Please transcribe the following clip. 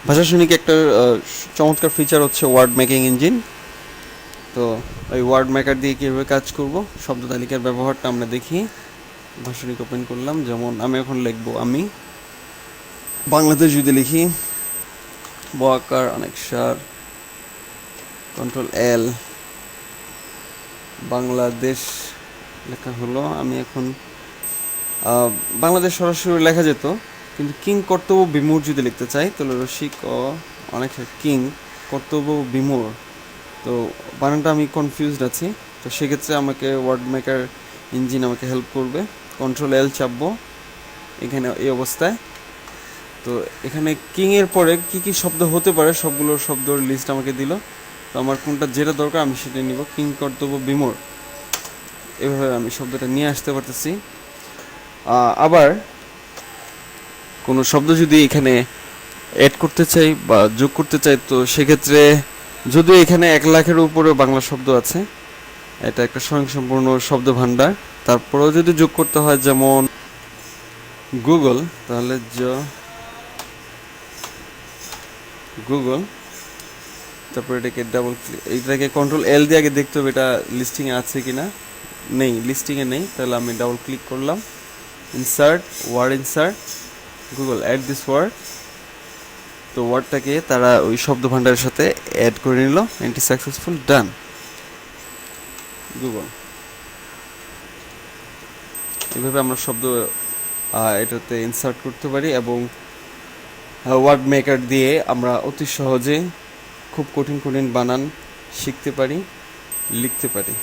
ভাষাসৈনিক একটা চমৎকার ফিচার হচ্ছে ওয়ার্ড মেকিং ইঞ্জিন। তো ওই ওয়ার্ড মেকার দিয়ে কীভাবে কাজ করব, শব্দ তালিকার ব্যবহারটা আমরা দেখি। ভাষাসৈনিক ওপেন করলাম, যেমন আমি এখন লিখবো আমি বাংলাদেশ, যদি লিখি বকার অনেক সার কন্ট্রোল এল বাংলাদেশ লেখা হলো। আমি এখন বাংলাদেশ সরাসরি লেখা যেত, কিন্তু কিং কর্তব্য বিমূর যদি লিখতে চাই তাহলে রসিক অনেক কিং কর্তব্য বিমূর, তো বানানটা আমি কনফিউজড আছি। তো সেক্ষেত্রে আমাকে ওয়ার্ড মেকার ইঞ্জিন আমাকে হেল্প করবে। কন্ট্রোল এল চাপবো এখানে এই অবস্থায়। তো এখানে কিংয়ের পরে কি কি শব্দ হতে পারে সবগুলোর শব্দর লিস্ট আমাকে দিল। তো আমার কোনটা যেটা দরকার আমি সেটা নিব, কিং কর্তব্য বিমূর, এভাবে আমি শব্দটা নিয়ে আসতে পারতেছি। আবার কোনো শব্দ যদি এখানে অ্যাড করতে চাই বা যোগ করতে চাই, তো সেক্ষেত্রে যদিও এখানে 1,00,000-এর উপরে বাংলা শব্দ আছে, এটা একটা স্বয়ংসম্পূর্ণ শব্দ ভাণ্ডার, তারপরেও যদি যোগ করতে হয় যেমন গুগল, তাহলে গুগল, তারপর এটাকে ডাবল ক্লিক, এটাকে কন্ট্রোল এল দিয়ে আগে দেখতে হবে এটা লিস্টিংয়ে আছে কিনা। নেই, লিস্টিংয়ে নেই, তাহলে আমি ডাবল ক্লিক করলাম, insert word, insert Google, add this word. তো ওয়ার্ডটাকে তারা ওই শব্দ ভাণ্ডারের সাথে অ্যাড করে নিল। এন্ট্রি সাকসেসফুল, ডান। গুগল, এভাবে আমরা শব্দ এটাতে ইনসার্ট করতে পারি এবং ওয়ার্ড মেকার দিয়ে আমরা অতি সহজে খুব কঠিন কঠিন বানান শিখতে পারি, লিখতে পারি।